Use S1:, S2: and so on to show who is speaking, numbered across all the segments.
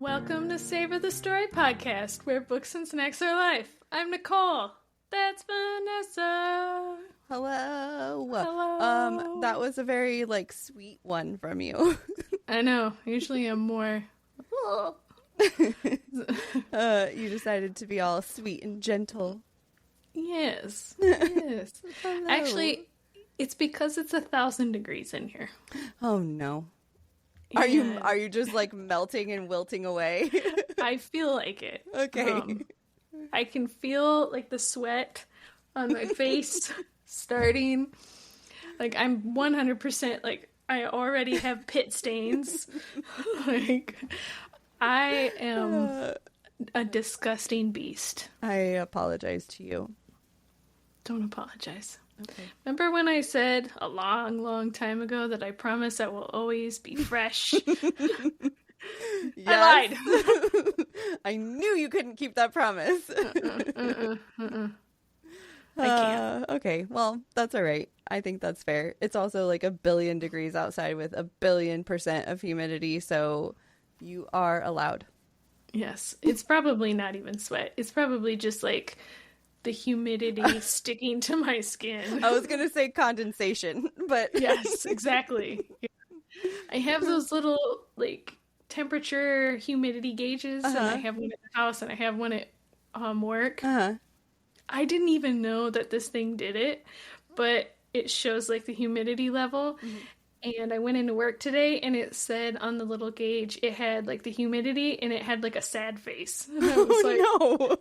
S1: Welcome to Savor the Story podcast, where books and snacks are life. I'm Nicole. That's Vanessa.
S2: Hello.
S1: Hello.
S2: That was a very, sweet one from you.
S1: I know. Usually I'm more...
S2: You decided to be all sweet and gentle.
S1: Yes.
S2: Hello.
S1: Actually, it's because it's 1,000 degrees in here.
S2: Oh, no.
S1: Yeah.
S2: Are you just, melting and wilting away?
S1: I feel like it.
S2: Okay.
S1: I can feel, the sweat on my face starting. I'm 100%, I already have pit stains. I am a disgusting beast.
S2: I apologize to you.
S1: Don't apologize.
S2: Okay.
S1: Remember when I said a long, long time ago that I promise I will always be fresh?
S2: Yes.
S1: I lied.
S2: I knew you couldn't keep that promise.
S1: I can't.
S2: Okay, well, that's all right. I think that's fair. It's also 1 billion degrees outside with 1,000,000,000% of humidity, so you are allowed.
S1: Yes. It's probably not even sweat. It's probably just the humidity sticking to my skin.
S2: I was going to say condensation, but...
S1: Yes, exactly. I have those little, temperature humidity gauges, and I have one at the house, and I have one at work. I didn't even know that this thing did it, but it shows, the humidity level. Mm-hmm. And I went into work today, and it said on the little gauge, it had, the humidity, and it had, a sad face. And I was
S2: no!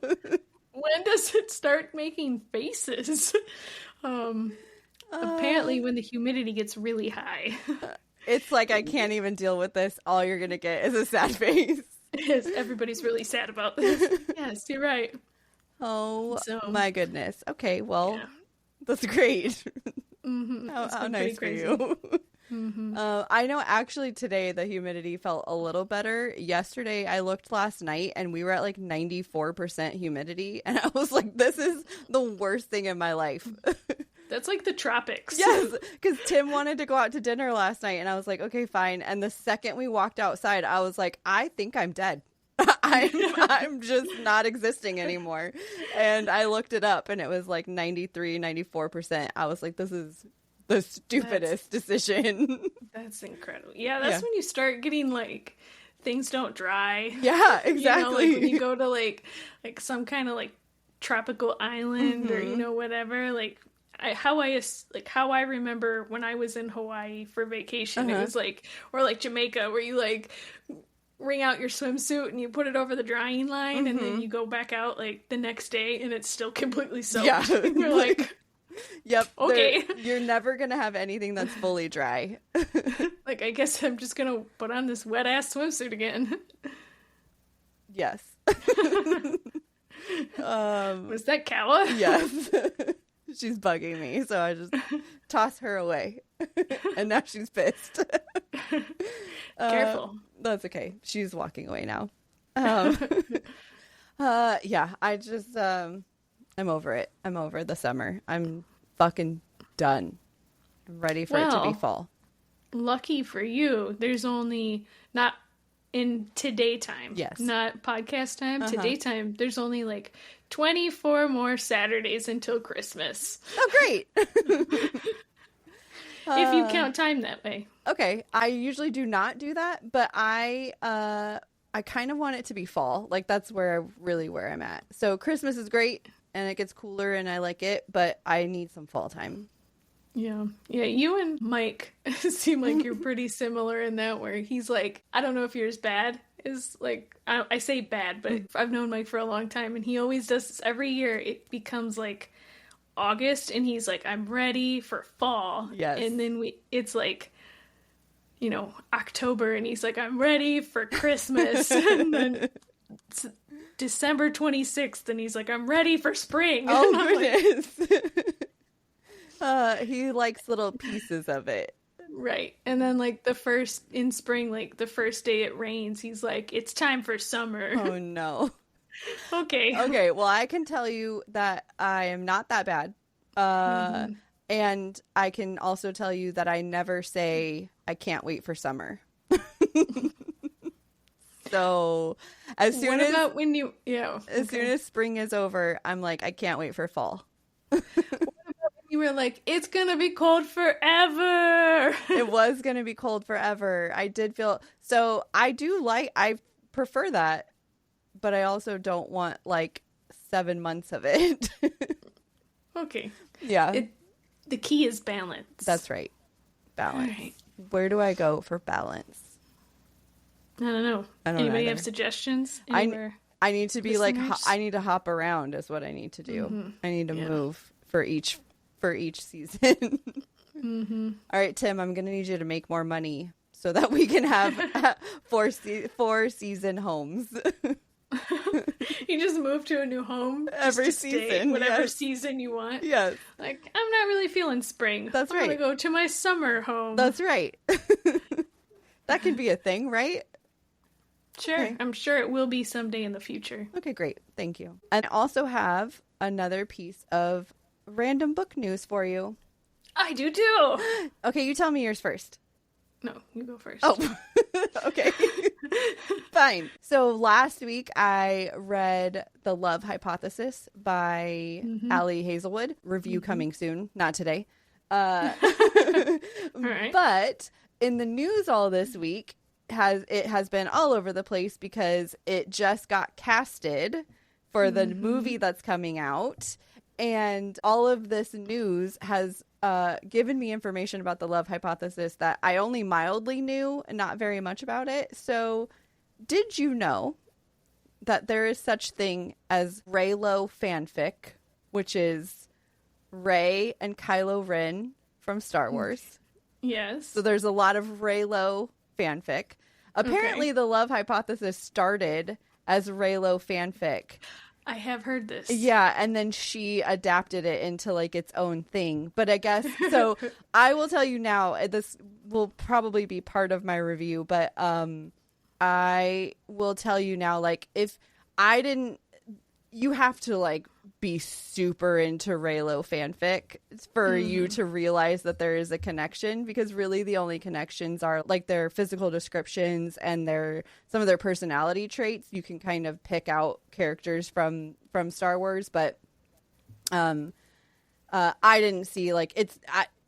S1: When does it start making faces? Apparently when the humidity gets really high.
S2: It's I can't even deal with this. All you're going to get is a sad face.
S1: Yes, everybody's really sad about this. Yes, you're right.
S2: Oh, my goodness. Okay, well, that's great.
S1: Mm-hmm.
S2: How nice for you.
S1: Mm-hmm.
S2: I know actually today the humidity felt a little better. Yesterday I looked last night and we were at 94% humidity, and I was like, this is the worst thing in my life.
S1: That's the tropics.
S2: Yes, because Tim wanted to go out to dinner last night and I was like, okay, fine. And the second we walked outside, I was like, I think I'm dead. I'm just not existing anymore. And I looked it up and it was 93, 94%. I was like, this is the stupidest decision.
S1: That's incredible. Yeah, that's when you start getting things don't dry.
S2: Yeah, exactly.
S1: When you go to some kind of tropical island or whatever. How I remember when I was in Hawaii for vacation, it was or Jamaica, where you wring out your swimsuit and you put it over the drying line, and then you go back out the next day and it's still completely soaked.
S2: Yeah.
S1: And you're
S2: yep.
S1: Okay.
S2: You're never going to have anything that's fully dry.
S1: I guess I'm just going to put on this wet ass swimsuit again.
S2: Yes.
S1: Was that Kala?
S2: Yes. She's bugging me, so I just toss her away. And now she's pissed.
S1: Careful.
S2: That's okay. She's walking away now. Yeah, I just, I'm over it. I'm over the summer. I'm fucking done. I'm ready for it to be fall.
S1: Lucky for you, there's only, not in today time.
S2: Yes.
S1: Not podcast time. Today time, there's only 24 more Saturdays until Christmas.
S2: Oh, great.
S1: If you count time that way.
S2: Okay. I usually do not do that, but I kind of want it to be fall. That's where I'm at. So Christmas is great and it gets cooler and I like it, but I need some fall time.
S1: Yeah. Yeah, you and Mike seem like you're pretty similar in that, where he's I don't know if you're as bad as I say bad, but I've known Mike for a long time, and he always does this every year. It becomes August and he's I'm ready for fall.
S2: Yes.
S1: And then it's October and he's I'm ready for Christmas. And then it's December 26th and he's I'm ready for spring.
S2: Oh, goodness. He likes little pieces of it.
S1: Right. And then the first in spring, the first day it rains, he's it's time for summer.
S2: Oh no.
S1: Okay.
S2: Well, I can tell you that I am not that bad. And I can also tell you that I never say I can't wait for summer. So as soon as
S1: soon
S2: as spring is over, I'm like, I can't wait for fall.
S1: What about when you were like, it's gonna be cold forever?
S2: It was gonna be cold forever. I did feel so. I prefer that, but I also don't want like 7 months of it.
S1: Okay.
S2: Yeah.
S1: The key is balance.
S2: That's right. Balance.
S1: Right.
S2: Where do I go for balance?
S1: I don't know. Anybody have suggestions?
S2: I need to be listeners? Like, I need to hop around is what I need to do. Mm-hmm. I need to move for each season.
S1: Mm-hmm.
S2: All right, Tim, I'm going to need you to make more money so that we can have 4 season homes.
S1: You just move to a new home
S2: every season,
S1: whatever season you want.
S2: Yes.
S1: Like, I'm not really feeling spring.
S2: That's right.
S1: I'm gonna go to my summer home.
S2: That's right. That could be a thing, right?
S1: Sure. Okay. I'm sure it will be someday in the future.
S2: Okay, great. Thank you. And I also have another piece of random book news for you.
S1: I do too.
S2: Okay, you tell me yours first.
S1: No, you go first.
S2: Oh, okay. Fine. So last week I read The Love Hypothesis by Allie Hazelwood. Review coming soon. Not today.
S1: All right.
S2: But in the news all this week, it has been all over the place because it just got casted for the movie that's coming out. And all of this news has given me information about The Love Hypothesis that I only mildly knew and not very much about it. So did you know that there is such thing as Reylo fanfic, which is Rey and Kylo Ren from Star Wars?
S1: Yes.
S2: So there's a lot of Reylo fanfic. Apparently The Love Hypothesis started as Reylo fanfic.
S1: I have heard this.
S2: Yeah, and then she adapted it into like its own thing. But I guess so. I will tell you now. This will probably be part of my review, but I will tell you now. Like, if I didn't, you have to like be super into Reylo fanfic for you to realize that there is a connection, because really the only connections are like their physical descriptions and some of their personality traits. You can kind of pick out characters from Star Wars, but I didn't see like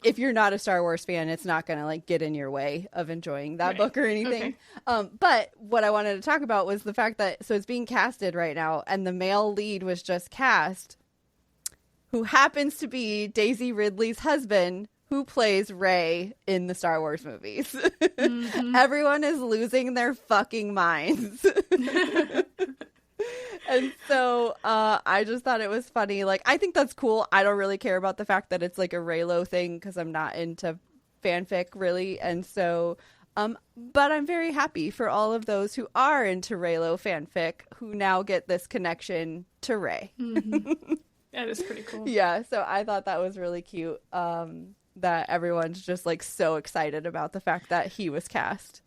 S2: if you're not a Star Wars fan, it's not going to like get in your way of enjoying that book or anything. Okay. But what I wanted to talk about was the fact that, so it's being casted right now, and the male lead was just cast, who happens to be Daisy Ridley's husband, who plays Rey in the Star Wars movies. Everyone is losing their fucking minds. And so I just thought it was funny. Like, I think that's cool. I don't really care about the fact that it's like a Reylo thing because I'm not into fanfic really. And so, but I'm very happy for all of those who are into Reylo fanfic who now get this connection to Rey.
S1: That is pretty cool.
S2: Yeah. So I thought that was really cute. That everyone's just like so excited about the fact that he was cast.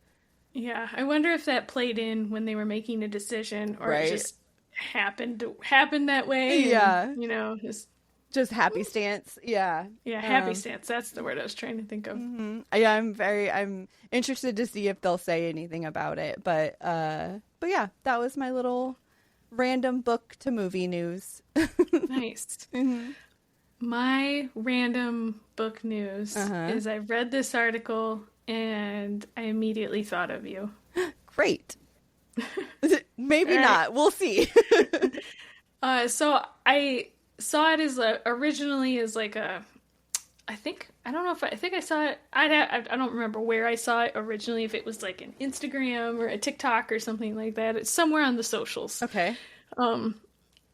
S1: Yeah. I wonder if that played in when they were making a decision, or it just happened that way.
S2: Yeah.
S1: And, you know,
S2: just happenstance. Yeah.
S1: Yeah, happenstance. That's the word I was trying to think of.
S2: Yeah, I'm interested to see if they'll say anything about it. But yeah, that was my little random book to movie news.
S1: Nice. My random book news is I read this article and I immediately thought of you.
S2: Great. Maybe not. We'll see.
S1: So I saw it as originally as like I think I saw it. I don't remember where I saw it originally. If it was like an Instagram or a TikTok or something like that. It's somewhere on the socials.
S2: Okay.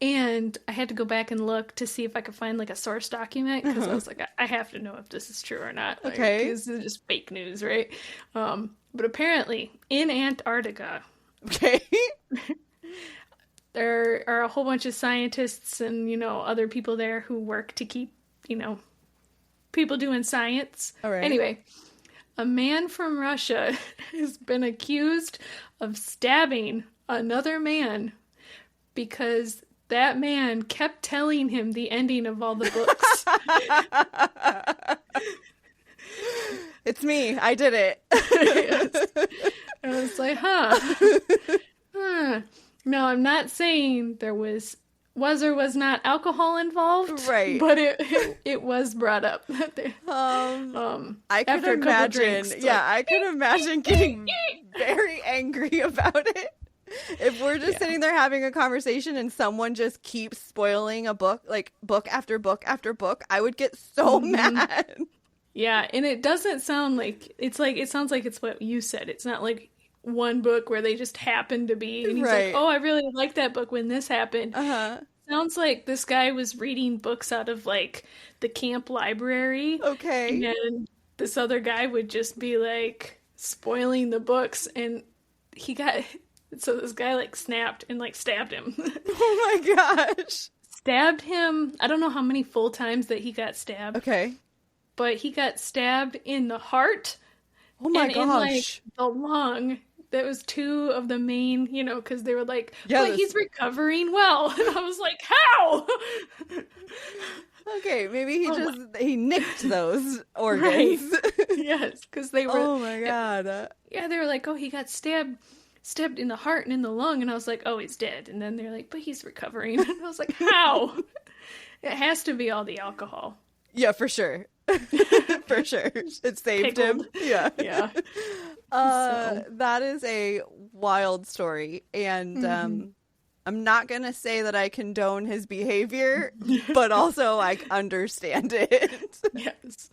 S1: And I had to go back and look to see if I could find like a source document, because I was like, I have to know if this is true or not. Like,
S2: okay.
S1: This is just fake news, right? But apparently in Antarctica,
S2: okay,
S1: there are a whole bunch of scientists and, you know, other people there who work to keep, you know, people doing science.
S2: All right.
S1: Anyway, a man from Russia has been accused of stabbing another man because that man kept telling him the ending of all the books.
S2: It's me. I did it.
S1: Yes. I was like, huh. I'm not saying there was or was not alcohol involved,
S2: right?
S1: But it was brought up.
S2: I could imagine. I could imagine getting very angry about it. If we're just sitting there having a conversation and someone just keeps spoiling a book, like book after book after book, I would get so mad.
S1: Yeah, and it doesn't sound like it sounds like it's what you said. It's not like one book where they just happen to be, and he's like, "Oh, I really liked that book when this happened." Sounds like this guy was reading books out of like the camp library.
S2: Okay.
S1: And this other guy would just be like spoiling the books, and so this guy like snapped and like stabbed him.
S2: Oh my gosh.
S1: Stabbed him. I don't know how many full times that he got stabbed.
S2: Okay.
S1: But he got stabbed in the heart.
S2: Oh my gosh.
S1: In like the lung. That was two of the main, because they were like, but he's recovering well. And I was like, how?
S2: Okay, maybe he nicked those organs.
S1: Right. Yes, because they were.
S2: Oh my god.
S1: Yeah, they were like, oh, he got stabbed in the heart and in the lung. And I was like, oh, he's dead. And then they're like, but he's recovering. And I was like, how? It has to be all the alcohol.
S2: Yeah, for sure. For sure. It saved him. Yeah.
S1: Yeah.
S2: That is a wild story. And I'm not going to say that I condone his behavior, but also I understand it.
S1: Yes.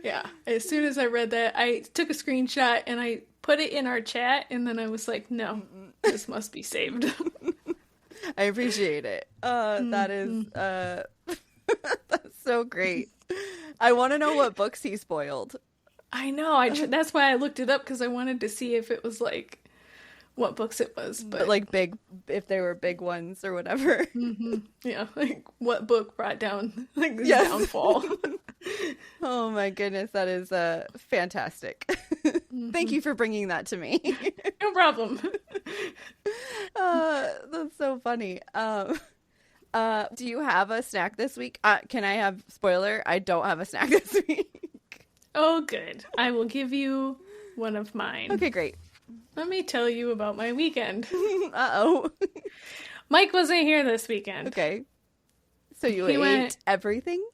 S1: Yeah. As soon as I read that, I took a screenshot and I put it in our chat, and then I was like, no, this must be saved.
S2: I appreciate it. That is that's so great. I want to know what books he spoiled.
S1: I know. That's why I looked it up, because I wanted to see if it was like what books it was. But
S2: like big, if they were big ones or whatever.
S1: Yeah, like what book brought down like the downfall.
S2: Oh my goodness, that is fantastic. Thank you for bringing that to me.
S1: No problem.
S2: That's so funny. Do you have a snack this week? Can I have spoiler? I don't have a snack this week.
S1: Oh, good. I will give you one of mine.
S2: Okay, great.
S1: Let me tell you about my weekend.
S2: Uh-oh.
S1: Mike wasn't here this weekend.
S2: Okay. So you ate everything?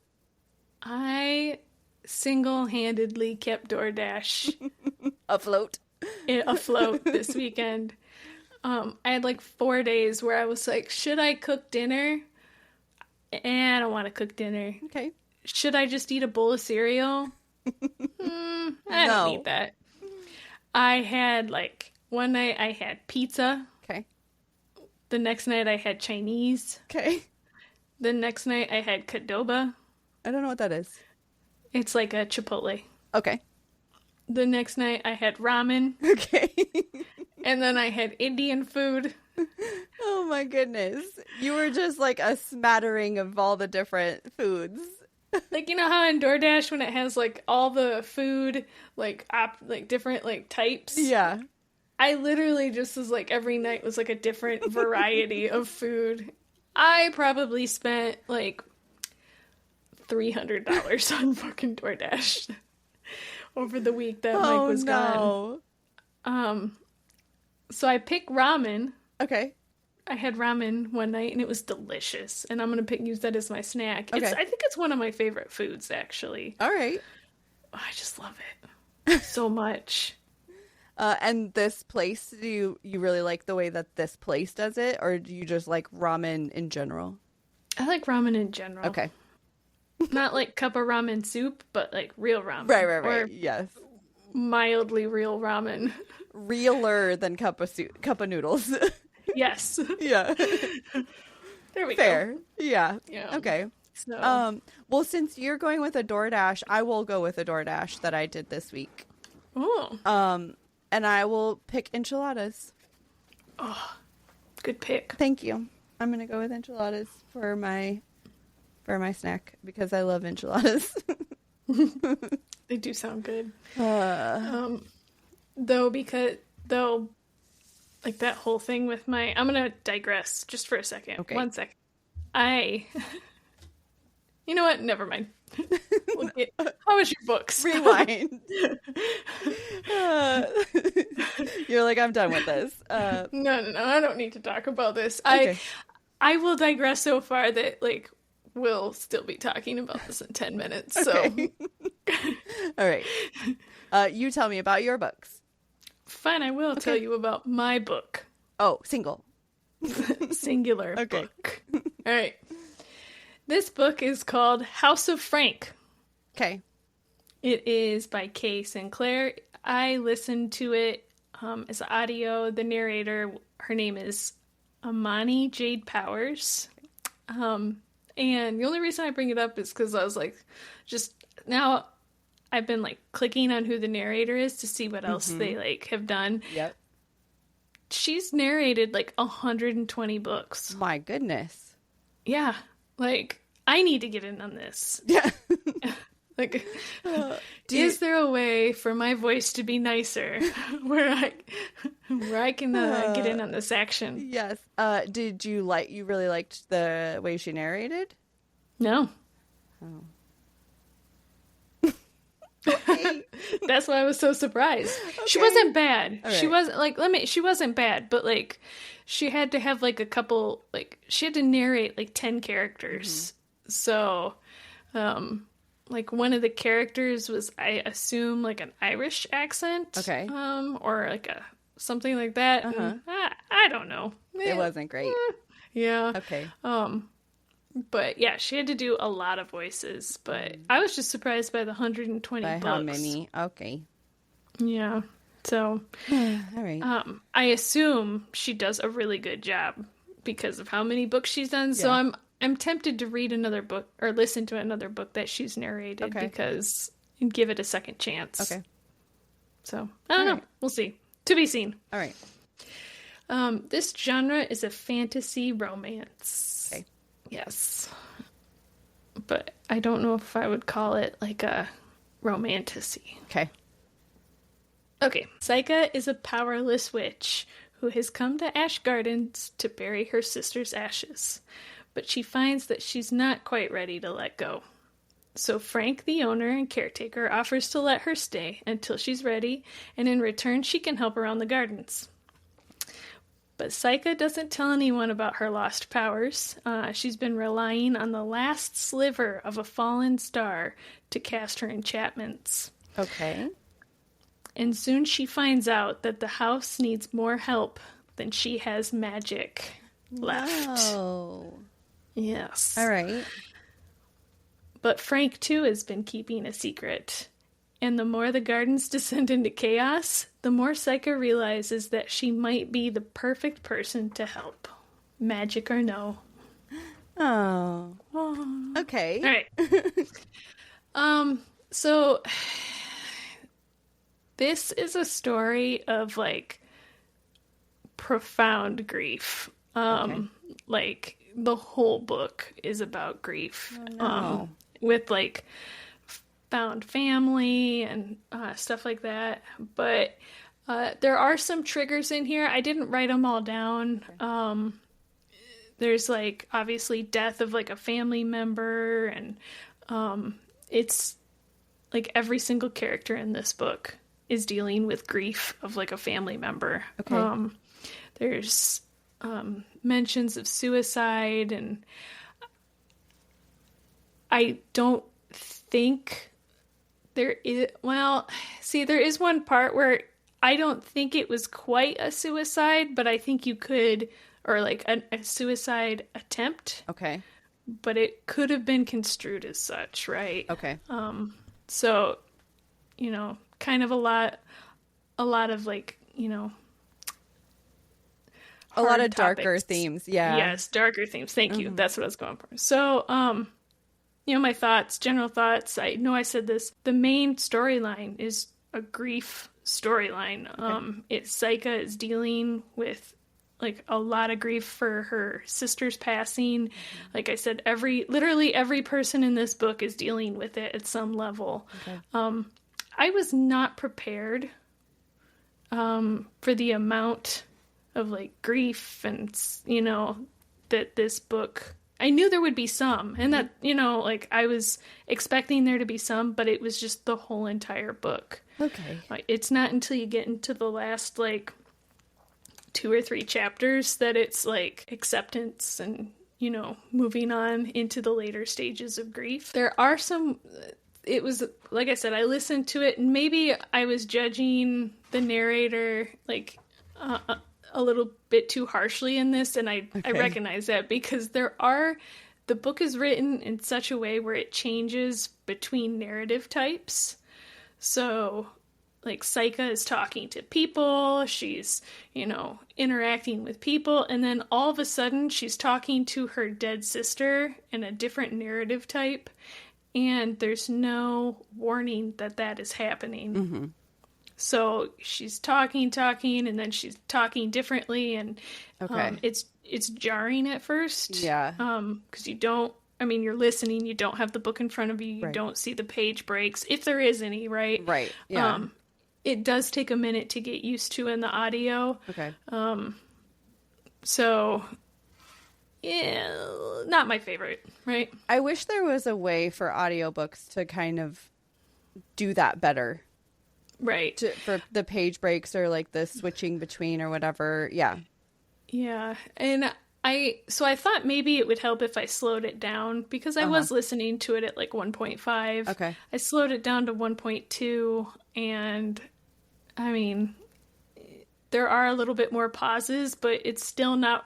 S1: I single-handedly kept DoorDash
S2: afloat
S1: this weekend. I had like 4 days where I was like, should I cook dinner? I don't want to cook dinner.
S2: Okay.
S1: Should I just eat a bowl of cereal? I don't need that. I had like one night I had pizza.
S2: Okay.
S1: The next night I had Chinese.
S2: Okay.
S1: The next night I had Qdoba.
S2: I don't know what that is.
S1: It's like a Chipotle.
S2: Okay.
S1: The next night I had ramen.
S2: Okay.
S1: And then I had Indian food.
S2: Oh my goodness. You were just like a smattering of all the different foods.
S1: Like, you know how in DoorDash when it has like all the food, like different like types?
S2: Yeah.
S1: I literally just was like every night was like a different variety of food. I probably spent like $300 on fucking DoorDash over the week that Mike was gone. So I picked ramen.
S2: Okay.
S1: I had ramen one night and it was delicious, and I'm gonna use that as my snack.
S2: Okay.
S1: I think it's one of my favorite foods, actually.
S2: All right.
S1: Oh, I just love it so much.
S2: And this place, do you really like the way that this place does it, or do you just like ramen in general?
S1: I like ramen in general.
S2: Okay.
S1: Not like cup of ramen soup, but like real ramen.
S2: Right.
S1: Or
S2: yes.
S1: Mildly real ramen.
S2: Realer than cup of noodles.
S1: Yes.
S2: Yeah.
S1: There we
S2: Fair.
S1: go.
S2: Yeah.
S1: Yeah.
S2: Okay.
S1: So.
S2: Well, since you're going with a DoorDash, I will go with a DoorDash that I did this week.
S1: Oh.
S2: And I will pick enchiladas.
S1: Oh, good pick.
S2: Thank you. I'm gonna go with enchiladas for my snack because I love enchiladas.
S1: They do sound good. Though, like that whole thing with I'm gonna digress just for a second.
S2: Okay.
S1: 1 second. You know what? Never mind. How was your books?
S2: Rewind. You're like, I'm done with this.
S1: No, I don't need to talk about this.
S2: Okay.
S1: I will digress so far that like we'll still be talking about this in 10 minutes.
S2: Okay.
S1: So
S2: all right. You tell me about your books.
S1: Fine, I will tell you about my book.
S2: Oh, single.
S1: Singular book. All right. This book is called House of Frank.
S2: Okay.
S1: It is by Kay Synclaire. I listened to it as audio. The narrator, her name is Amani Jade Powers. And the only reason I bring it up is because I was like, just now I've been like clicking on who the narrator is to see what else they like have done.
S2: Yep.
S1: She's narrated like 120 books.
S2: My goodness.
S1: Yeah. Like, I need to get in on this.
S2: Yeah.
S1: Like, is there a way for my voice to be nicer where I can get in on this action?
S2: Yes. Did you really liked the way she narrated?
S1: No.
S2: Oh.
S1: Okay. That's why I was so surprised. Okay. She wasn't bad.
S2: Right.
S1: She wasn't like she wasn't bad, but like she had to have like a couple like she had to narrate like 10 characters. So like one of the characters was, I assume, like an Irish accent.
S2: Okay.
S1: Or like a something like that. I don't know.
S2: It wasn't great.
S1: Yeah.
S2: Okay.
S1: But yeah, she had to do a lot of voices, but I was just surprised by the 120
S2: by
S1: books.
S2: how many? Okay.
S1: Yeah. So,
S2: all right.
S1: I assume she does a really good job because of how many books she's done. So I'm tempted to read another book or listen to another book that she's narrated because and give it a second chance. Okay. So, I don't know. We'll see. To be seen.
S2: All right.
S1: This genre is a fantasy romance.
S2: Okay.
S1: Yes. But I don't know if I would call it like a romantasy.
S2: Okay.
S1: Okay. Syka is a powerless witch who has come to Ash Gardens to bury her sister's ashes. But she finds that she's not quite ready to let go. So Frank, the owner and caretaker, offers to let her stay until she's ready, and in return she can help around the gardens. But Syka doesn't tell anyone about her lost powers. She's been relying on the last sliver of a fallen star to cast her enchantments.
S2: Okay.
S1: And soon she finds out that the house needs more help than she has magic left.
S2: Oh.
S1: Yes.
S2: All right.
S1: But Frank, too, has been keeping a secret. And the more the gardens descend into chaos, the more Syka realizes that she might be the perfect person to help. Magic or no.
S2: Oh. Okay.
S1: All right. So this is a story of like profound grief. Like the whole book is about grief.
S2: Oh, no.
S1: With like found family and stuff like that. But there are some triggers in here. I didn't write them all down. Okay. There's like obviously death of like a family member, and it's like every single character in this book is dealing with grief of like a family member. Okay. There's mentions of suicide, and I don't think there is, there is one part where I don't think it was quite a suicide, but I think you could, or like a suicide attempt. Okay. But it could have been construed as such, right? Okay. So, kind of a lot of like,
S2: a lot of
S1: topics.
S2: Darker themes. Yeah.
S1: Yes, darker themes. Thank you. That's what I was going for. So, my thoughts, general thoughts. I know I said this. The main storyline is a grief storyline. Okay. Syka is dealing with like a lot of grief for her sister's passing. Like I said, literally every person in this book is dealing with it at some level. Okay. I was not prepared for the amount of like grief and that this book I knew there would be some, and that, you know, like I was expecting there to be some, but it was just the whole entire book.
S2: Okay.
S1: It's not until you get into the last like 2 or 3 chapters that it's like acceptance and, you know, moving on into the later stages of grief. There are some, it was, like I said, I listened to it and maybe I was judging the narrator like a little bit too harshly in this, and I recognize that because the book is written in such a way where it changes between narrative types. So like Saika is talking to people, she's, you know, interacting with people, and then all of a sudden she's talking to her dead sister in a different narrative type, and there's no warning that that is happening. Mm-hmm. So she's talking, and then she's talking differently, and it's jarring at first.
S2: Yeah.
S1: Because you're listening, you don't have the book in front of you, you don't see the page breaks, if there is any, right?
S2: Right, yeah.
S1: It does take a minute to get used to in the audio.
S2: Okay.
S1: So, yeah, not my favorite, right?
S2: I wish there was a way for audiobooks to kind of do that better.
S1: Right.
S2: For the page breaks or like the switching between or whatever. Yeah.
S1: Yeah. And I thought maybe it would help if I slowed it down because I was listening to it at like 1.5.
S2: Okay.
S1: I slowed it down to 1.2, and I mean, there are a little bit more pauses, but it's still not,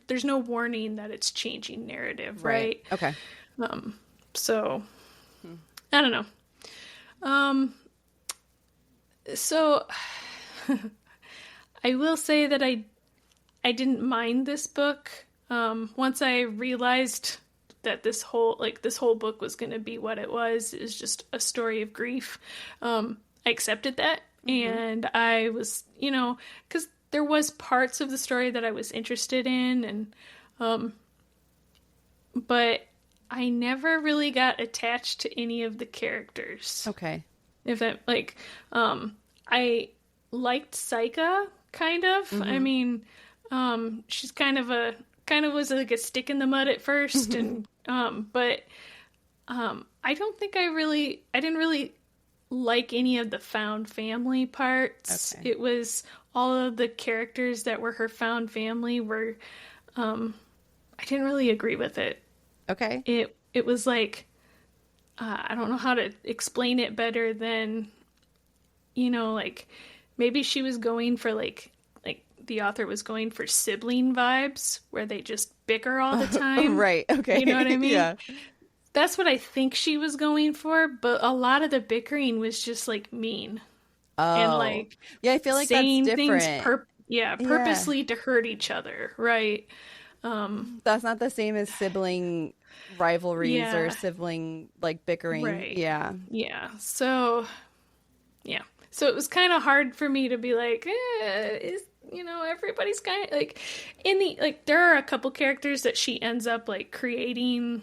S1: there's no warning that it's changing narrative, right?
S2: Okay.
S1: So I don't know. So I will say that I didn't mind this book. Once I realized that this whole book was going to be what it was just a story of grief. I accepted that. Mm-hmm. And I was, you know, because there was parts of the story that I was interested in, and but I never really got attached to any of the characters.
S2: Okay.
S1: If that, like, I liked Saika, kind of. Mm-hmm. I mean, she's kind of was like a stick in the mud at first, and but I don't think I didn't really like any of the found family parts. Okay. It was all of the characters that were her found family were, I didn't really agree with it.
S2: Okay.
S1: It was like, I don't know how to explain it better than, you know, like maybe she was going for like the author was going for sibling vibes where they just bicker all the time.
S2: Right. Okay.
S1: You know what I mean?
S2: Yeah.
S1: That's what I think she was going for, but a lot of the bickering was just like mean.
S2: Oh.
S1: And like,
S2: yeah, I feel like
S1: saying
S2: that's different.
S1: Things purposely to hurt each other, right?
S2: That's not the same as sibling rivalries or sibling like bickering.
S1: Right.
S2: Yeah.
S1: Yeah. So it was kind of hard for me to be like, you know, everybody's kind of like there are a couple characters that she ends up like creating,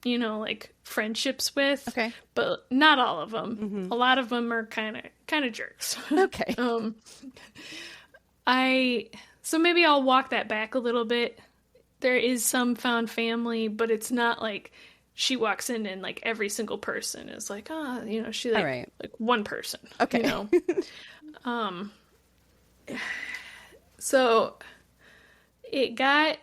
S1: you know, like friendships with.
S2: Okay.
S1: But not all of them.
S2: Mm-hmm.
S1: A lot of them are kind of jerks.
S2: Okay.
S1: So maybe I'll walk that back a little bit. There is some found family, but it's not like she walks in and like every single person is like, you know, she like one person.
S2: Okay.
S1: You know? So I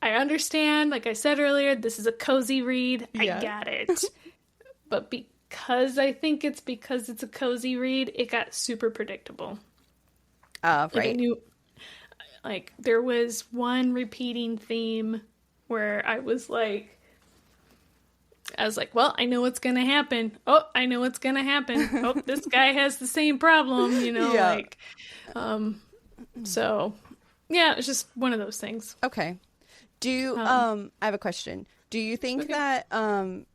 S1: understand, like I said earlier, this is a cozy read. Yeah. I got it. But because it's a cozy read, it got super predictable.
S2: Right.
S1: Like there was one repeating theme where I was like, well, I know what's going to happen. Oh, I know what's going to happen. Oh, this guy has the same problem, you know, like, so yeah, it's just one of those things.
S2: Okay. I have a question. Do you think that,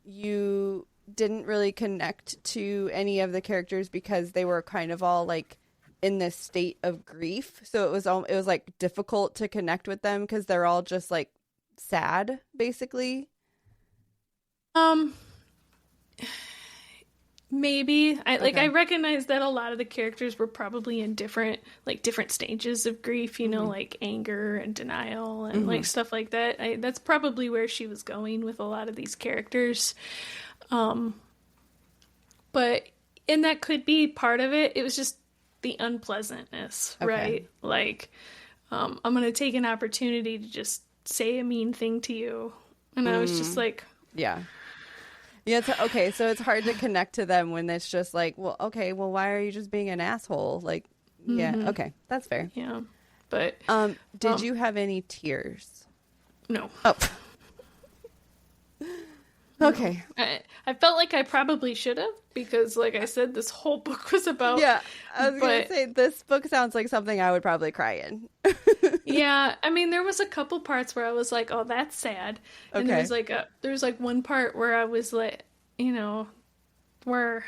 S2: you didn't really connect to any of the characters because they were kind of all like in this state of grief? So it was like difficult to connect with them because they're all just like sad, basically.
S1: Maybe. I recognize that a lot of the characters were probably in different stages of grief, like anger and denial and like stuff like that. That's probably where she was going with a lot of these characters. But and that could be part of it. It was just the unpleasantness, right? Like, I'm going to take an opportunity to just say a mean thing to you. And I was just like,
S2: yeah. Yeah, okay, so it's hard to connect to them when it's just like, well, why are you just being an asshole? Like, yeah, okay, that's fair.
S1: Yeah, but...
S2: did you have any tears?
S1: No.
S2: Oh. Okay.
S1: I felt like I probably should have, because, like I said, this whole book was about...
S2: Yeah, I was going to say, this book sounds like something I would probably cry in.
S1: Yeah, I mean, there was a couple parts where I was like, oh, that's sad. And there was one part where I was like, where,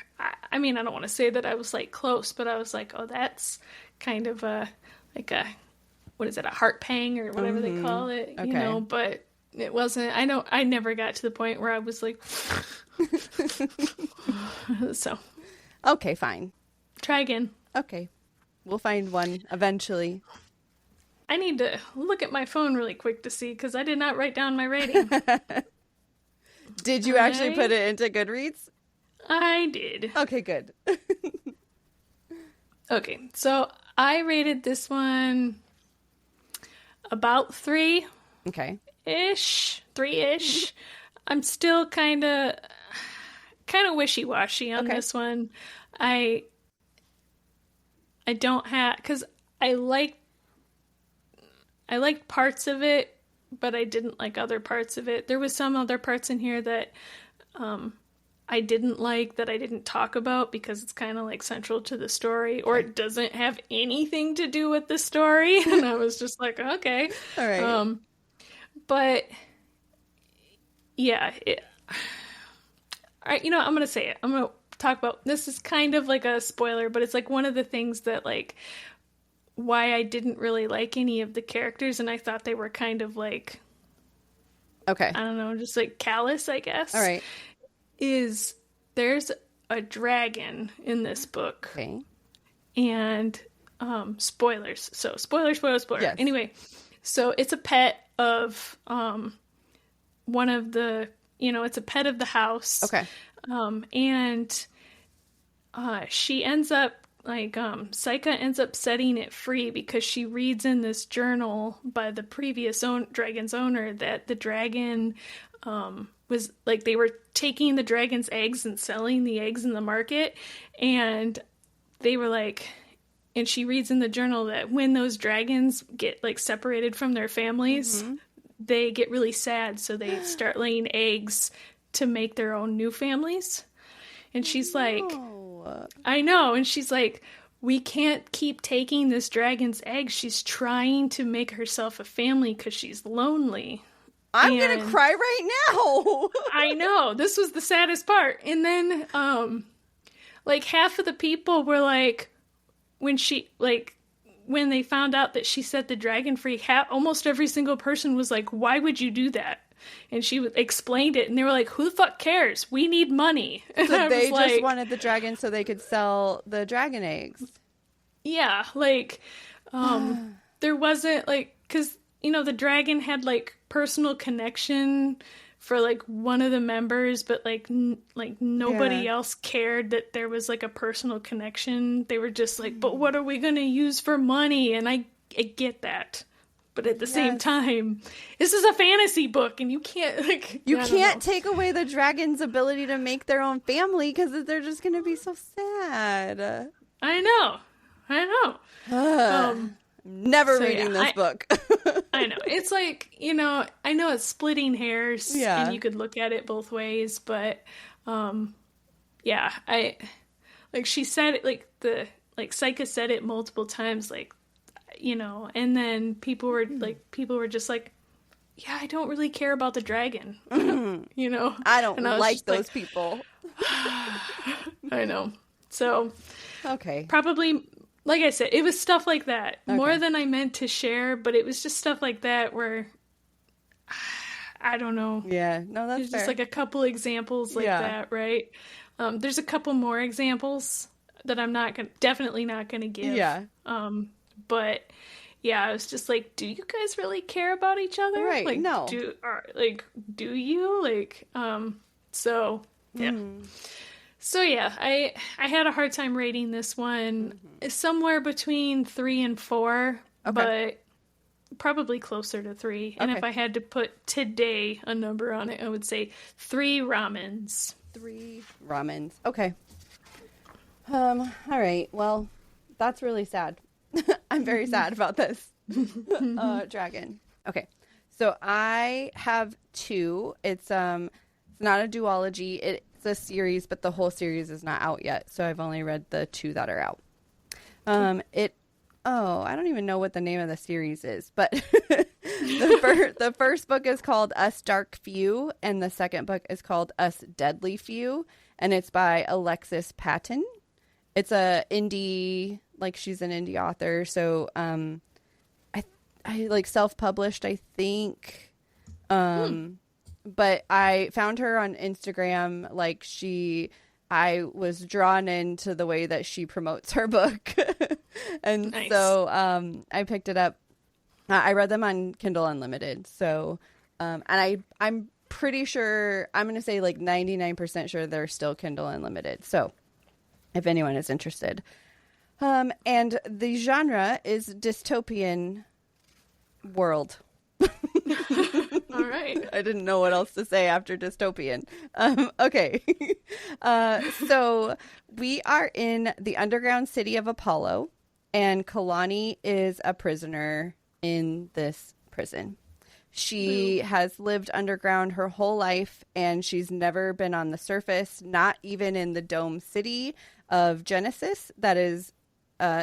S1: I mean, I don't want to say that I was like close, but I was like, oh, that's kind of what is it, a heart pang or whatever they call it, but it wasn't, I never got to the point where I was like, so.
S2: Okay, fine.
S1: Try again.
S2: Okay. We'll find one eventually.
S1: I need to look at my phone really quick to see, because I did not write down my rating.
S2: Did you actually put it into Goodreads?
S1: I did.
S2: Okay, good.
S1: Okay, so I rated this one about 3.
S2: Okay.
S1: 3-ish. I'm still kind of wishy-washy on this one. I don't have, because I liked parts of it, but I didn't like other parts of it. There was some other parts in here that I didn't like, that I didn't talk about because it's kind of like central to the story, or it doesn't have anything to do with the story. And I was just like, okay.
S2: All right.
S1: But yeah, all right, I'm going to say it. I'm going to talk about, this is kind of like a spoiler, but it's like one of the things that like, why I didn't really like any of the characters, and I thought they were kind of like, I don't know, just like callous, I guess.
S2: All right.
S1: Is there's a dragon in this book.
S2: Okay.
S1: And spoilers. So spoiler.
S2: Yes.
S1: Anyway, so it's a pet of one of the, it's a pet of the house.
S2: Okay.
S1: And she ends up, like, Saika ends up setting it free because she reads in this journal by the previous dragon's owner that the dragon was, like, they were taking the dragon's eggs and selling the eggs in the market, and they were like, and she reads in the journal that when those dragons get, like, separated from their families, they get really sad, so they start laying eggs to make their own new families. And she's like, I know. And she's like, we can't keep taking this dragon's eggs. She's trying to make herself a family because she's lonely.
S2: I'm going to cry right now.
S1: I know. This was the saddest part. And then, like, half of the people were like, when they found out that she set the dragon free, almost every single person was like, why would you do that? And she explained it, and they were like, who the fuck cares? We need money. And
S2: so they just wanted the dragon so they could sell the dragon eggs.
S1: Yeah, like, there wasn't, like, because, the dragon had, like, personal connection for, like, one of the members, but, like, nobody else cared that there was, like, a personal connection. They were just like, but what are we going to use for money? And I get that. But at the same time, this is a fantasy book, and you can't, like...
S2: You can't take away the dragon's ability to make their own family, because they're just going to be so sad.
S1: I know.
S2: Never reading this book.
S1: I know. It's like, I know it's splitting hairs, and you could look at it both ways, but, she said it, Saika said it multiple times, like, and then people were just like, yeah, I don't really care about the dragon,
S2: I don't like those people.
S1: I know. So,
S2: okay.
S1: Probably, like I said, it was stuff like that. More than I meant to share, but it was just stuff like that where, I don't know.
S2: Yeah, no, that's
S1: There's just like a couple examples like that, right? There's a couple more examples that I'm definitely not gonna give.
S2: Yeah.
S1: But yeah, I was just like, do you guys really care about each other?
S2: Right.
S1: Like,
S2: no.
S1: Do you? Like, so yeah. So yeah, I had a hard time rating this one. Somewhere between 3 and 4, but probably closer to 3. And if I had to put today a number on it, I would say 3 ramens.
S2: 3 ramens. Okay. All right. Well, that's really sad. I'm very sad about this. Dragon. Okay. So I have 2. It's not a duology. It's a series, but the whole series is not out yet. So I've only read the 2 that are out. I don't even know what the name of the series is, but the first book is called Us Dark Few, and the second book is called Us Deadly Few, and it's by Alexis Patton. It's a indie, like she's an indie author, so I like self-published, I think. But I found her on Instagram, like I was drawn into the way that she promotes her book. And nice. So I picked it up. I read them on Kindle Unlimited. So, and I'm pretty sure, I'm going to say like 99% sure they're still Kindle Unlimited. So if anyone is interested. And the genre is dystopian world.
S1: All right.
S2: I didn't know what else to say after dystopian. Okay. So we are in the underground city of Apollo, and Kalani is a prisoner in this prison. She has lived underground her whole life, and she's never been on the surface, not even in the dome city of Genesis that is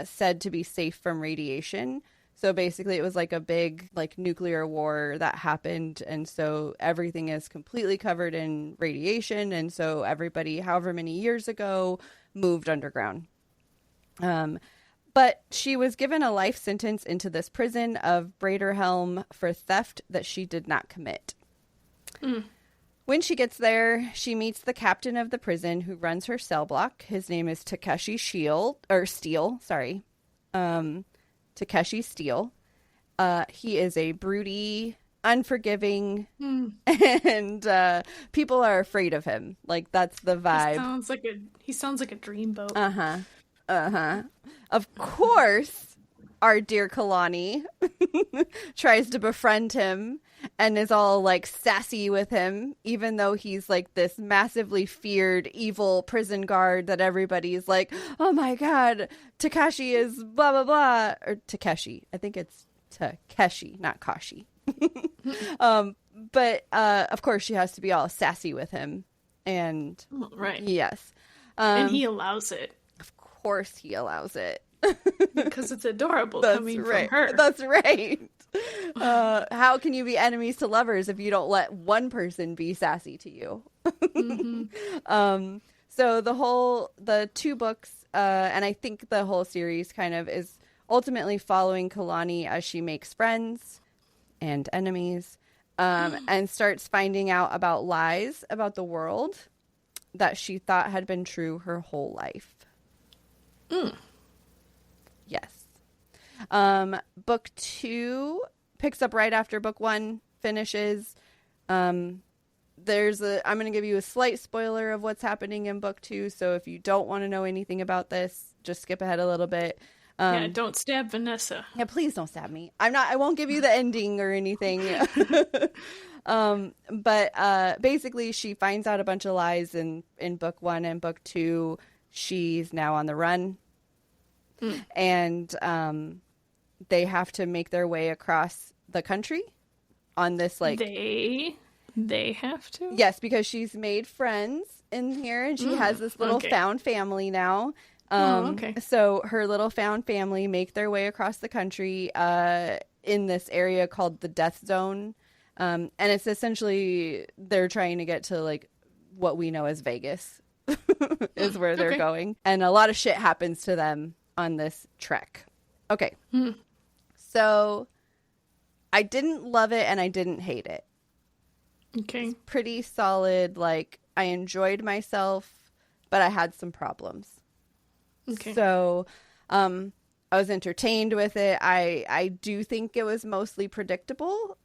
S2: said to be safe from radiation. So basically it was like a big like nuclear war that happened. And so everything is completely covered in radiation. And so everybody, however many years ago, moved underground. But she was given a life sentence into this prison of Braderhelm for theft that she did not commit. When she gets there, she meets the captain of the prison who runs her cell block. His name is Takeshi Steele. Takeshi Steele. He is a broody, unforgiving, and people are afraid of him. Like, that's the vibe.
S1: He sounds like a dreamboat.
S2: Of course, our dear Kalani tries to befriend him and is all like sassy with him, even though he's like this massively feared evil prison guard that everybody's like, oh my god, Takeshi is blah blah blah. Or Takeshi. I think it's Takeshi, not Kashi. But of course she has to be all sassy with him. And
S1: right.
S2: Yes.
S1: And he allows it.
S2: Of course he allows it.
S1: Because it's adorable coming from her.
S2: That's right. How can you be enemies to lovers if you don't let one person be sassy to you? So the 2 books, and I think the whole series kind of is ultimately following Kalani as she makes friends and enemies, and starts finding out about lies about the world that she thought had been true her whole life. Yes. Book 2 picks up right after book 1 finishes. I'm going to give you a slight spoiler of what's happening in book 2. So if you don't want to know anything about this, just skip ahead a little bit.
S1: Don't stab Vanessa.
S2: Yeah, please don't stab me. I won't give you the ending or anything. But basically she finds out a bunch of lies in book 1 and book 2. She's now on the run. And they have to make their way across the country on this like
S1: they have to?
S2: Yes, because she's made friends in here and she has this little found family now. So her little found family make their way across the country in this area called the Death Zone. And it's essentially they're trying to get to like what we know as Vegas is where they're going. And a lot of shit happens to them on this trek. Okay. So I didn't love it and I didn't hate it.
S1: Okay.
S2: It's pretty solid. Like, I enjoyed myself. but I had some problems.
S1: Okay.
S2: So I was entertained with it. I do think it was mostly predictable,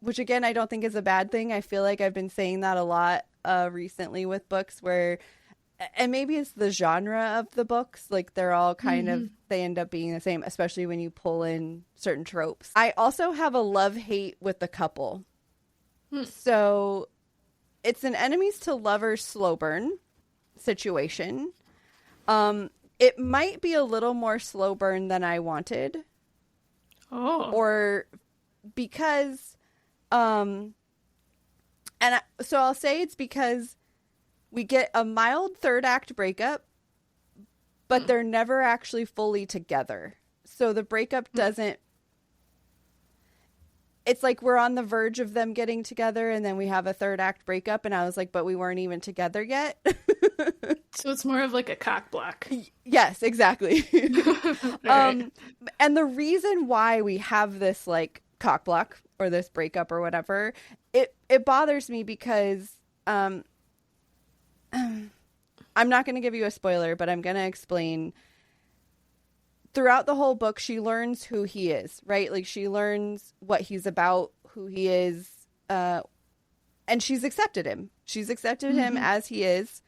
S2: which again, I don't think is a bad thing. I feel like I've been saying that a lot recently with books where, and maybe it's the genre of the books, like they're all kind of, they end up being the same, especially when you pull in certain tropes. I also have a love-hate with the couple. So it's an enemies to lovers slow burn situation. It might be a little more slow burn than I wanted.
S1: Oh.
S2: Or because, so I'll say it's because we get a mild third act breakup, but they're never actually fully together. So the breakup doesn't, it's like we're on the verge of them getting together and then we have a third act breakup, and I was like, but we weren't even together yet.
S1: So it's more of like a cock block.
S2: Yes, exactly.
S1: Right.
S2: And the reason why we have this like cock block or this breakup or whatever, it bothers me because I'm not going to give you a spoiler, but I'm going to explain. Throughout the whole book, she learns who he is, right? Like she learns what he's about, who he is, and she's accepted him. She's accepted him as he is.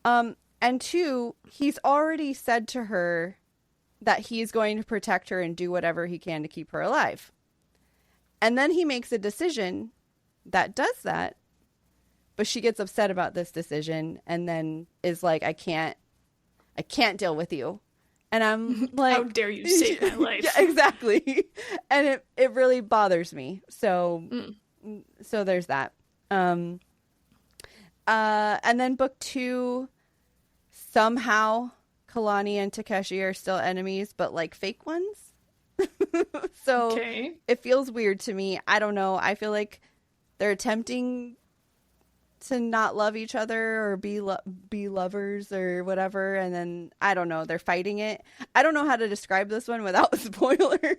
S2: And two, he's already said to her that he's going to protect her and do whatever he can to keep her alive. And then he makes a decision that does that, but she gets upset about this decision and then is like, I can't deal with you. And I'm like,
S1: how dare you save my life?
S2: Yeah, exactly. And it really bothers me. So there's that. And then book 2, somehow Kalani and Takeshi are still enemies, but like fake ones. So It feels weird to me. I don't know. I feel like they're attempting to not love each other or be lovers or whatever, and then I don't know, they're fighting it. I don't know how to describe this one without spoilers.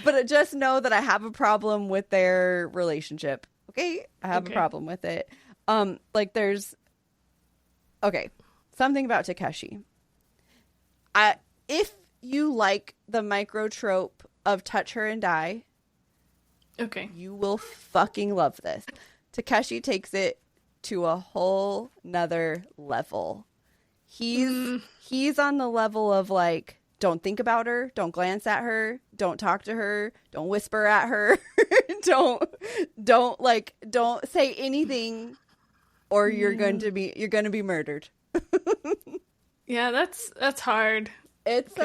S2: But just know that I have a problem with their relationship. Okay, I have a problem with it. Like there's something about Takeshi. If you like the micro trope of touch her and die, you will fucking love this. Takeshi takes it to a whole nother level. He's on the level of like, don't think about her, don't glance at her, don't talk to her, don't whisper at her, don't say anything, or you're going to be murdered.
S1: Yeah, that's hard.
S2: It's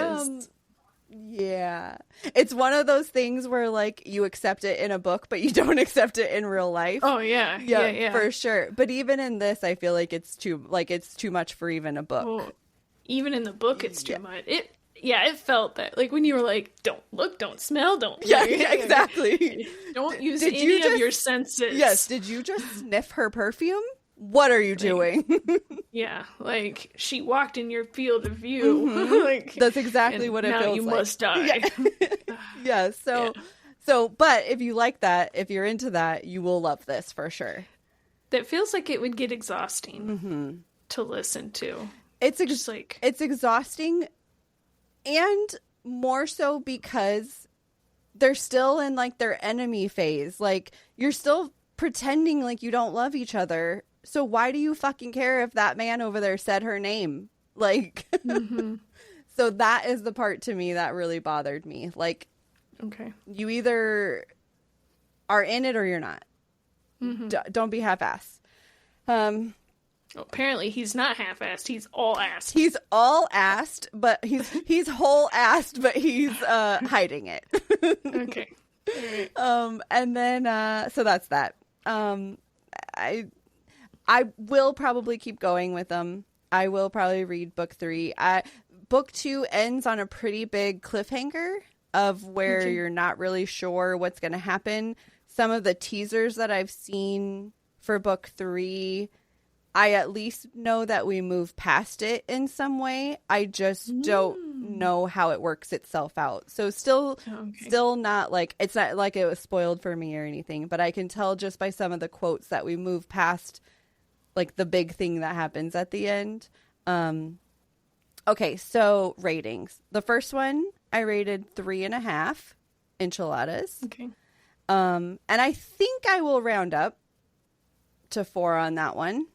S2: yeah. It's one of those things where like you accept it in a book, but you don't accept it in real life.
S1: Oh yeah. Yeah.
S2: For sure. But even in this, I feel like it's too much for even a book.
S1: Well, even in the book, it's too much. It felt that like when you were like, don't look, don't smell, don't.
S2: Yeah, exactly.
S1: Don't use any of your senses.
S2: Yes. Did you just sniff her perfume? What are you doing?
S1: Yeah, like she walked in your field of view. Like
S2: that's exactly what it feels like. Now
S1: you must die.
S2: Yeah. So, but if you like that, if you're into that, you will love this for sure.
S1: That feels like it would get exhausting to listen to.
S2: It's exhausting, and more so because they're still in like their enemy phase. Like you're still pretending like you don't love each other. So why do you fucking care if that man over there said her name? Like, so that is the part to me that really bothered me. Like, you either are in it or you're not. Don't be half-assed.
S1: Well, apparently he's not half-assed. He's all-assed.
S2: He's all-assed, but he's whole-assed, but he's hiding it.
S1: Okay.
S2: And then so that's that. I will probably keep going with them. I will probably read book 3. Book 2 ends on a pretty big cliffhanger of where you're not really sure what's going to happen. Some of the teasers that I've seen for book 3, I at least know that we move past it in some way. I just don't know how it works itself out. So still not like, it's not like it was spoiled for me or anything, but I can tell just by some of the quotes that we move past like the big thing that happens at the end. Okay, so ratings. The first one I rated 3.5 enchiladas.
S1: Okay.
S2: And I think I will round up to 4 on that one.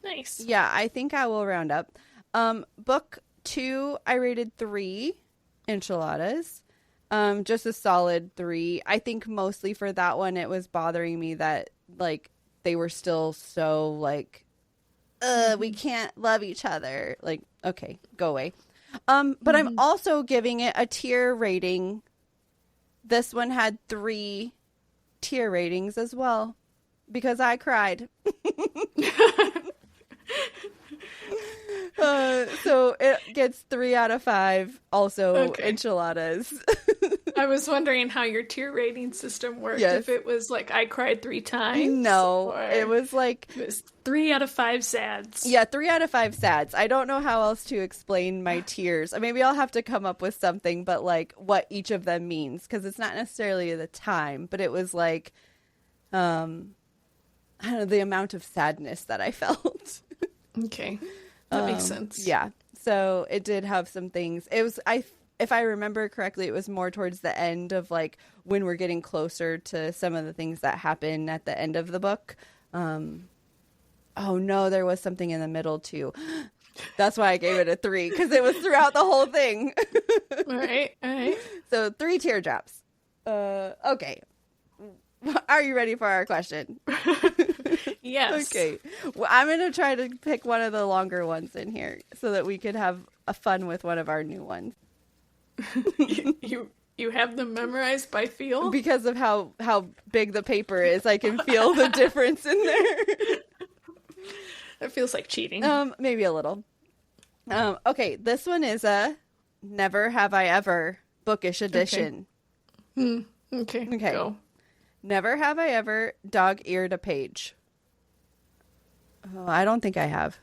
S1: Nice.
S2: Yeah, I think I will round up. Book 2, I rated 3 enchiladas. Just a solid 3. I think mostly for that one, it was bothering me that like they were still so like, we can't love each other. Like, okay, go away. But I'm also giving it a tier rating. This one had 3 tier ratings as well because I cried. So it gets 3 out of 5. Also, enchiladas.
S1: I was wondering how your tier rating system worked.
S2: Yes.
S1: If it was like I cried 3 times.
S2: No, it was like
S1: it was 3 out of 5 sads.
S2: Yeah, 3 out of 5 sads. I don't know how else to explain my tiers. Maybe I'll have to come up with something, but like what each of them means, because it's not necessarily the time, but it was like, I don't know, the amount of sadness that I felt.
S1: Okay, that makes sense.
S2: Yeah, so it did have some things. It was if I remember correctly, it was more towards the end of like when we're getting closer to some of the things that happen at the end of the book. Oh no, there was something in the middle too. That's why I gave it a 3, because it was throughout the whole thing.
S1: All right.
S2: So 3 teardrops. Okay. Are you ready for our question?
S1: Yes.
S2: Okay. Well, I'm going to try to pick one of the longer ones in here so that we could have a fun with one of our new ones.
S1: You have them memorized by feel?
S2: Because of how big the paper is, I can feel the difference in there.
S1: That feels like cheating.
S2: Maybe a little. Okay, this one is a Never Have I Ever Bookish edition.
S1: Okay. Go.
S2: Never have I ever dog-eared a page. Oh, I don't think I have.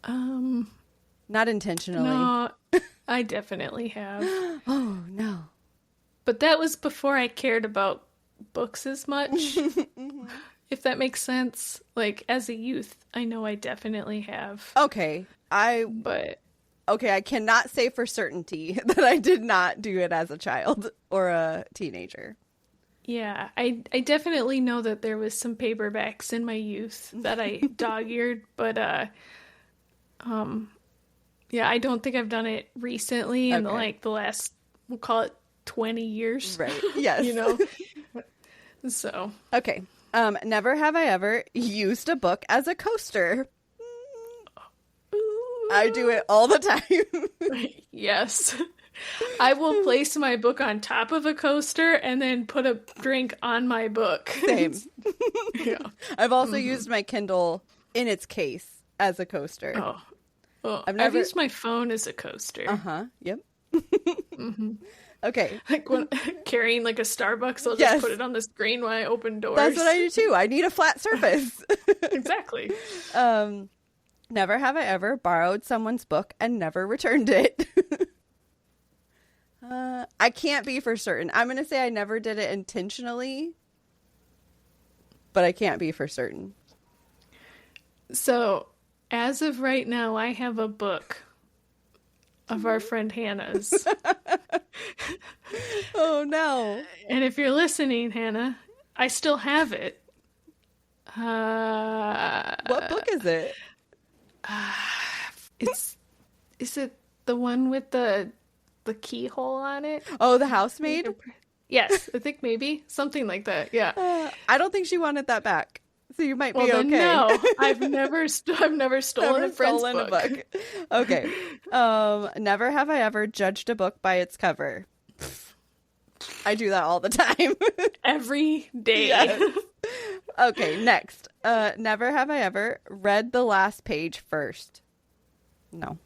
S2: Not intentionally.
S1: No, I definitely have.
S2: Oh, no.
S1: But that was before I cared about books as much. If that makes sense. Like, as a youth, I know I definitely have.
S2: Okay. I cannot say for certainty that I did not do it as a child or a teenager.
S1: Yeah, I definitely know that there was some paperbacks in my youth that I dog-eared, but yeah, I don't think I've done it recently in the last, we'll call it 20 years.
S2: Right. Yes.
S1: You know. So.
S2: Okay. Never have I ever used a book as a coaster. I do it all the time.
S1: Yes. I will place my book on top of a coaster and then put a drink on my book.
S2: Same.
S1: Yeah.
S2: I've also used my Kindle in its case as a coaster.
S1: Oh. Well, I've used my phone as a coaster.
S2: Uh-huh. Yep. Okay.
S1: Like when carrying like a Starbucks, I'll just put it on the screen when I open doors.
S2: That's what I do too. I need a flat surface.
S1: Exactly.
S2: Never have I ever borrowed someone's book and never returned it. I can't be for certain. I'm going to say I never did it intentionally, but I can't be for certain.
S1: So, as of right now, I have a book of our friend Hannah's.
S2: Oh, no.
S1: And if you're listening, Hannah, I still have it.
S2: What book is it?
S1: Is it the one with the keyhole on it?
S2: Oh, The Housemaid?
S1: Yes, I think maybe. Something like that, yeah.
S2: I don't think she wanted that back. So you might be okay.
S1: No, I've never stolen a friend's book.
S2: Okay. Never have I ever judged a book by its cover. I do that all the time.
S1: Every day.
S2: Yes. Okay, next. Never have I ever read the last page first. No.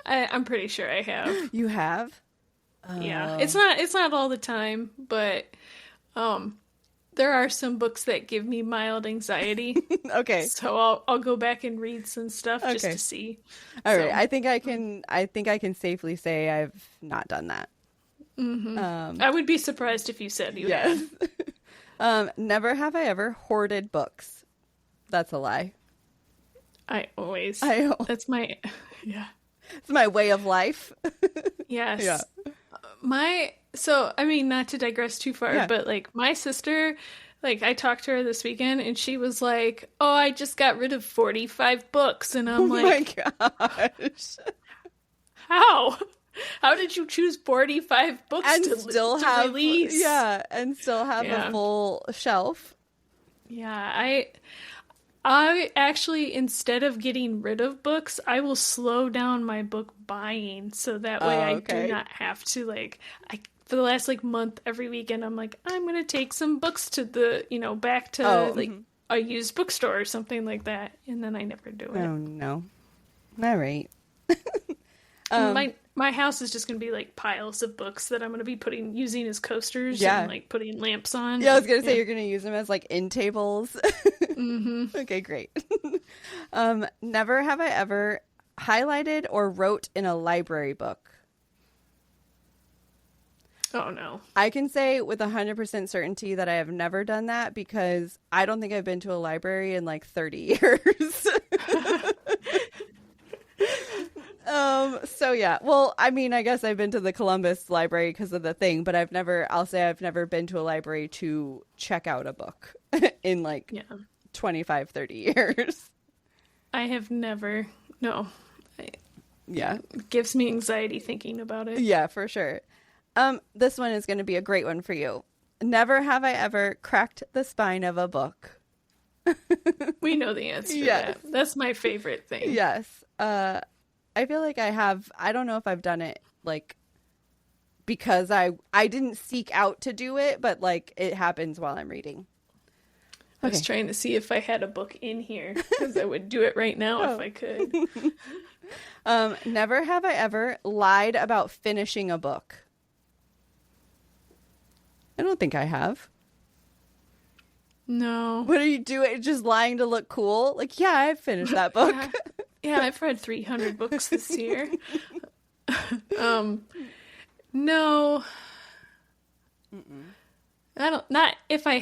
S1: I'm pretty sure I have.
S2: You have?
S1: Yeah. It's not all the time, but there are some books that give me mild anxiety. Okay. So I'll go back and read some stuff just to see.
S2: All right. I think I can safely say I've not done that.
S1: Mm-hmm. I would be surprised if you said you have.
S2: Never have I ever hoarded books. That's a lie.
S1: That's my, yeah.
S2: It's my way of life.
S1: Yes.
S2: Yeah.
S1: Not to digress too far, but like my sister, like I talked to her this weekend and she was like, oh, I just got rid of 45 books. And I'm like,
S2: my gosh.
S1: How did you choose 45 books
S2: and
S1: to
S2: still have
S1: release?
S2: Yeah, and still have a full shelf.
S1: Yeah, I actually, instead of getting rid of books, I will slow down my book buying so that way I do not have to for the last month every weekend I'm like, I'm going to take some books to the, back to a used bookstore or something like that. And then I never do it.
S2: Oh no. All right.
S1: My house is just going to be piles of books that I'm going to be using as coasters and putting lamps on.
S2: Yeah, I was going to say you're going to use them as end tables.
S1: Mm-hmm.
S2: Okay, great. Never have I ever highlighted or wrote in a library book.
S1: Oh no.
S2: I can say with 100% certainty that I have never done that because I don't think I've been to a library in 30 years. So yeah, well, I mean, I guess I've been to the Columbus Library because of the thing, but I've never been to a library to check out a book in 25, 30 years.
S1: I have never, no.
S2: Yeah.
S1: It gives me anxiety thinking about it.
S2: Yeah, for sure. This one is going to be a great one for you. Never have I ever cracked the spine of a book.
S1: We know the answer to that. That's my favorite thing.
S2: Yes. I feel like I have. I don't know if I've done it because I didn't seek out to do it, but it happens while I'm reading.
S1: I was trying to see if I had a book in here because I would do it right now if I could.
S2: Never have I ever lied about finishing a book. I don't think I have.
S1: No.
S2: What are you doing? Just lying to look cool? Yeah, I finished that book.
S1: Yeah, I've read 300 books this year. No.
S2: Mm-mm.
S1: I don't. Not if I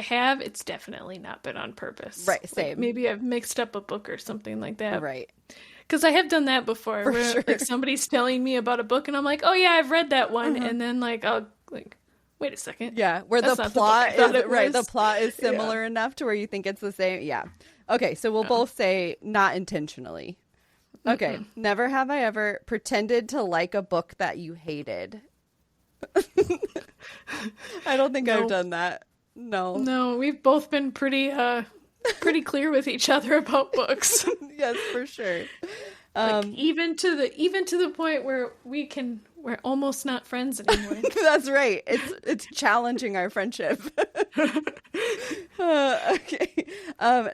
S1: have, it's definitely not been on purpose.
S2: Right. Same.
S1: Maybe I've mixed up a book or something like that.
S2: Right.
S1: Because I have done that before.
S2: For
S1: where,
S2: sure.
S1: Somebody's telling me about a book, and I'm like, oh yeah, I've read that one, and then I'll wait a second.
S2: Yeah, where the plot is right. The plot is similar enough to where you think it's the same. Yeah. Okay, so we'll both say not intentionally. Okay. Mm-mm. Never have I ever pretended to like a book that you hated. I don't think I've done that. No.
S1: No, we've both been pretty clear with each other about books.
S2: Yes, for sure.
S1: Even to the point where we're almost not friends anymore.
S2: That's right. It's challenging our friendship. Okay.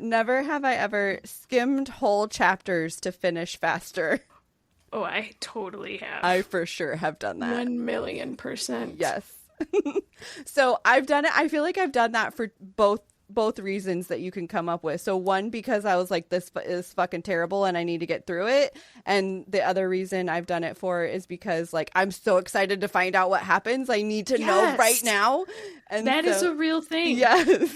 S2: Never have I ever skimmed whole chapters to finish faster.
S1: Oh, I totally have.
S2: I for sure have done that.
S1: 1,000,000%.
S2: Yes. So I've done it. I feel like I've done that for both reasons that you can come up with. So one, because I was like, this is fucking terrible and I need to get through it. And the other reason I've done it for is because I'm so excited to find out what happens. I need to know right now. And
S1: that is a real thing.
S2: Yes.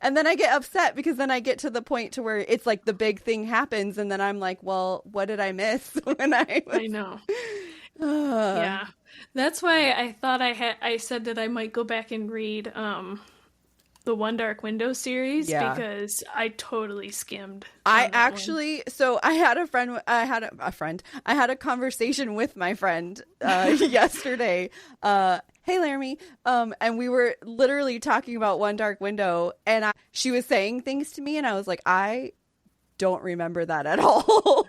S2: And then I get upset because then I get to the point to where it's the big thing happens. And then I'm like, well, what did I miss when I
S1: know. Yeah. That's why I thought I said that I might go back and read, the One Dark Window series because I totally skimmed.
S2: I had a conversation with my friend yesterday. Hey, Laramie. And we were literally talking about One Dark Window, and she was saying things to me, and I was like, I don't remember that at all.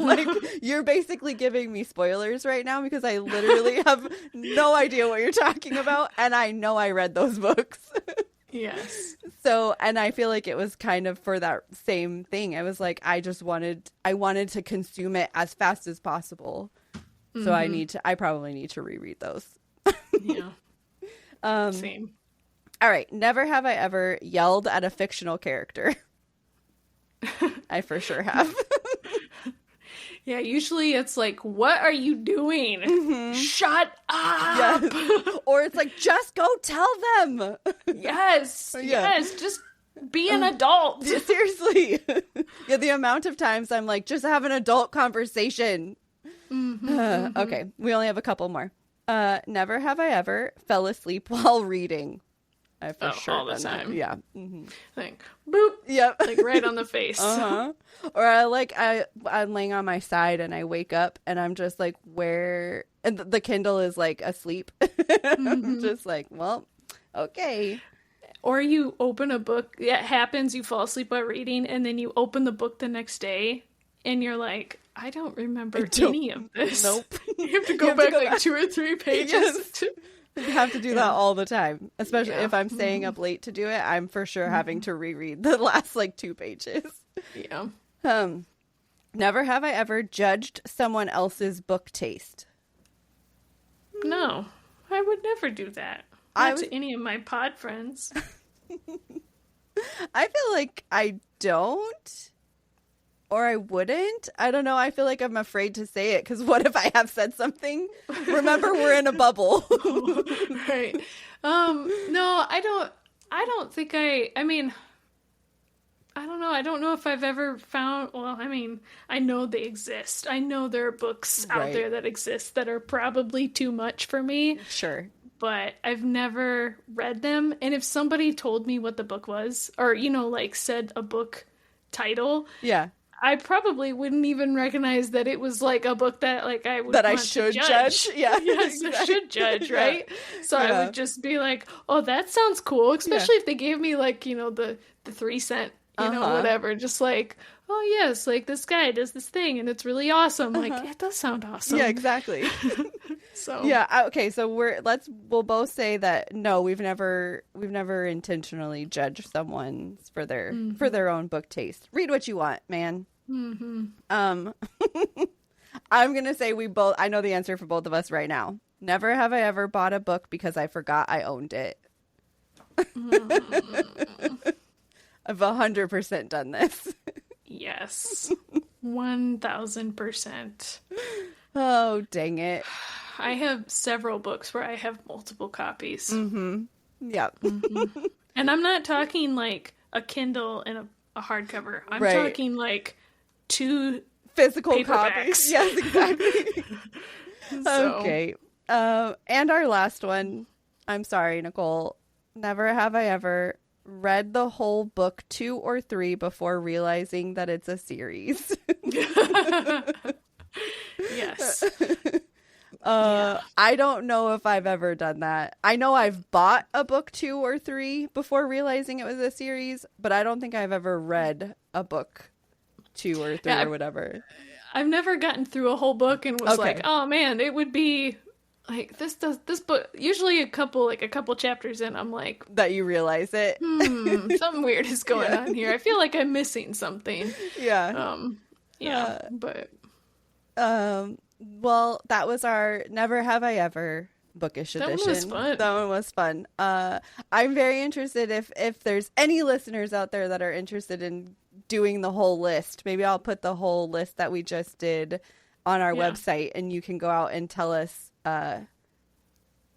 S2: You're basically giving me spoilers right now because I literally have no idea what you're talking about, and I know I read those books.
S1: Yes.
S2: So, and I feel like it was kind of for that same thing. I was like, I wanted to consume it as fast as possible. Mm-hmm. So I probably need to reread those.
S1: Yeah. Same.
S2: All right. Never have I ever yelled at a fictional character. I for sure have.
S1: Yeah, usually it's like, what are you doing?
S2: Mm-hmm.
S1: Shut up!
S2: Yes. Or it's like, just go tell them.
S1: Yes, yes, just be an adult.
S2: Yeah, seriously. Yeah, the amount of times I'm like, just have an adult conversation. Okay, we only have a couple more. Never have I ever fell asleep while reading. I for sure
S1: all the time.
S2: That. Yeah.
S1: Like, boop.
S2: Yep.
S1: Like right on the face.
S2: Or I'm laying on my side and I wake up and I'm just like, where? And the Kindle is like asleep. I'm just like, well, okay.
S1: Or you open a book. It happens. You fall asleep while reading, and then you open the book the next day, and you're like, I don't remember any of this.
S2: Nope.
S1: You have to go back like 2 or 3 pages.
S2: Yes. You have to do that all the time, especially if I'm staying up late to do it. I'm for sure having to reread the last like 2 pages.
S1: Yeah.
S2: Never have I ever judged someone else's book taste.
S1: No, I would never do that. Not to any of my pod friends.
S2: I feel like I don't. Or I wouldn't. I don't know. I feel like I'm afraid to say it because what if I have said something? Remember, we're in a bubble.
S1: Right. No, I don't think I mean, I don't know. I don't know if I've ever found, well, I mean, I know they exist. I know there are books out there that exist that are probably too much for me.
S2: Sure.
S1: But I've never read them. And if somebody told me what the book was, or, like said a book title.
S2: Yeah.
S1: I probably wouldn't even recognize that it was like a book that like I would
S2: that I should judge. Yeah,
S1: yes, exactly. I should judge, right? So I would just be like, "Oh, that sounds cool." Especially if they gave me like the 3-cent, whatever. Just like, "Oh yes, like this guy does this thing and it's really awesome." Like it does sound awesome.
S2: Yeah, exactly.
S1: So
S2: yeah, okay. So we'll both say that no, we've never intentionally judged someone for their own book taste. Read what you want, man. I'm gonna say I know the answer for both of us right now. Never have I ever bought a book because I forgot I owned it. I've 100% done this.
S1: Yes, 1000%.
S2: Oh, dang it.
S1: I have several books where I have multiple copies.
S2: Yeah.
S1: And I'm not talking like a Kindle and a hardcover. I'm talking like 2
S2: physical copies. Yes, exactly. Okay. And our last one. I'm sorry, Nicole. Never have I ever read the whole book 2 or 3 before realizing that it's a series.
S1: Yes.
S2: I don't know if I've ever done that. I know I've bought a book 2 or 3 before realizing it was a series, but I don't think I've ever read a book 2 or 3 or whatever.
S1: I've never gotten through a whole book and was like, oh man, it would be like this book. Usually a couple chapters in, I'm like,
S2: that you realize it.
S1: Something weird is going on here. I feel like I'm missing something.
S2: Yeah.
S1: But.
S2: Well, that was our Never Have I Ever Bookish edition. That one was fun. I'm very interested if there's any listeners out there that are interested in doing the whole list. Maybe I'll put the whole list that we just did on our website, and you can go out and tell us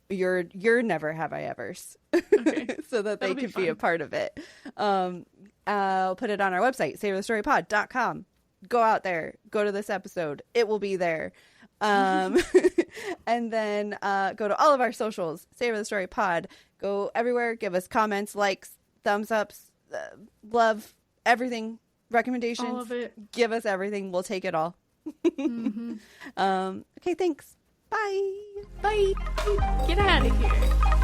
S2: your Never Have I Evers, so that they can be a part of it. I'll put it on our website, savorthestorypod.com. Go out there, go to this episode. It will be there. And then go to all of our socials, Savor the Story Pod. Go everywhere. Give us comments, likes, thumbs ups, love, everything, recommendations.
S1: All of it.
S2: Give us everything. We'll take it all. Okay, thanks. Bye.
S1: Bye. Get out of here.